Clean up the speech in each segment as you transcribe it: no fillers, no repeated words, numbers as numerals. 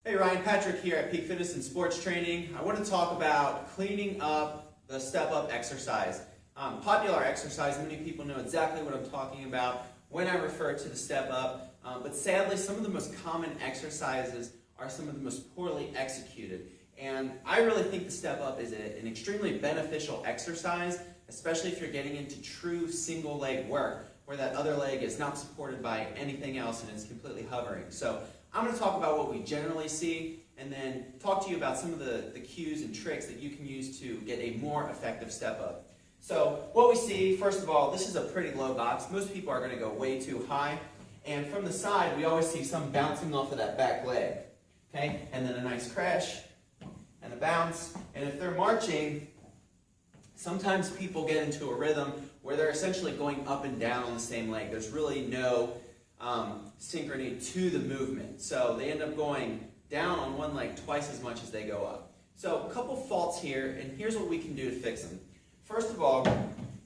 Hey, Ryan Patrick here at Peak Fitness and Sports Training. I want to talk about cleaning up the step-up exercise. Popular exercise, many people know exactly what I'm talking about when I refer to the step-up, but sadly some of the most common exercises are some of the most poorly executed. And I really think the step-up is an extremely beneficial exercise, especially if you're getting into true single leg work, where that other leg is not supported by anything else and it's completely hovering. So I'm going to talk about what we generally see and then talk to you about some of the cues and tricks that you can use to get a more effective step up. So what we see, first of all, this is a pretty low box. Most people are going to go way too high. And from the side, we always see some bouncing off of that back leg. Okay? And then a nice crash and a bounce. And if they're marching, sometimes people get into a rhythm where they're essentially going up and down on the same leg. There's really no synchrony to the movement. So they end up going down on one leg twice as much as they go up. So a couple faults here, and here's what we can do to fix them. First of all,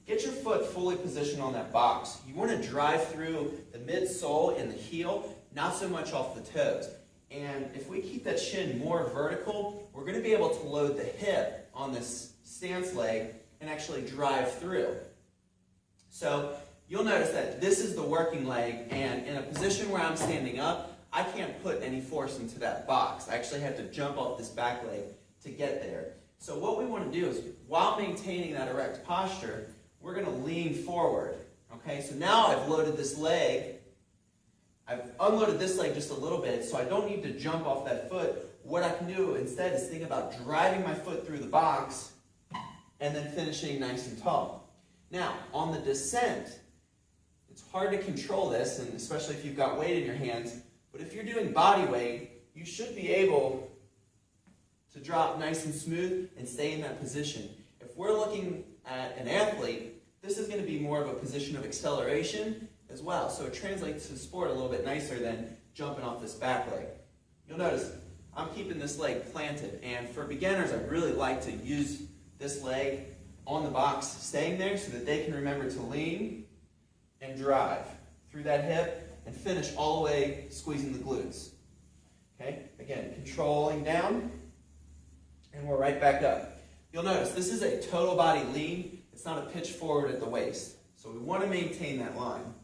get your foot fully positioned on that box. You want to drive through the midsole and the heel, not so much off the toes. And if we keep that shin more vertical, we're going to be able to load the hip on this stance leg and actually drive through. So you'll notice that this is the working leg, and in a position where I'm standing up, I can't put any force into that box. I actually have to jump off this back leg to get there. So what we want to do is, while maintaining that erect posture, we're going to lean forward. Okay, so now I've loaded this leg. I've unloaded this leg just a little bit, so I don't need to jump off that foot. What I can do instead is think about driving my foot through the box and then finishing nice and tall. Now, on the descent, it's hard to control this, and especially if you've got weight in your hands, but if you're doing body weight, you should be able to drop nice and smooth and stay in that position. If we're looking at an athlete, this is going to be more of a position of acceleration as well, so it translates to the sport a little bit nicer than jumping off this back leg. You'll notice I'm keeping this leg planted, and for beginners, I really like to use this leg on the box, staying there so that they can remember to lean and drive through that hip and finish all the way squeezing the glutes. Okay, again, controlling down, and we're right back up. You'll notice this is a total body lean. It's not a pitch forward at the waist. So we want to maintain that line.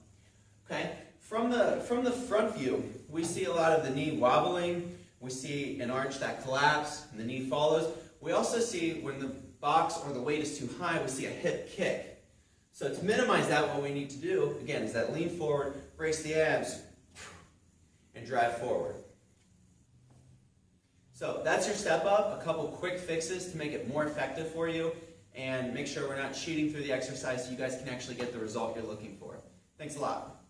Okay, from the front view, we see a lot of the knee wobbling. We see an arch that collapses and the knee follows. We also see when the box or the weight is too high, we see a hip kick. So to minimize that, what we need to do, again, is that lean forward, brace the abs, and drive forward. So that's your step up, a couple quick fixes to make it more effective for you, and make sure we're not cheating through the exercise so you guys can actually get the result you're looking for. Thanks a lot.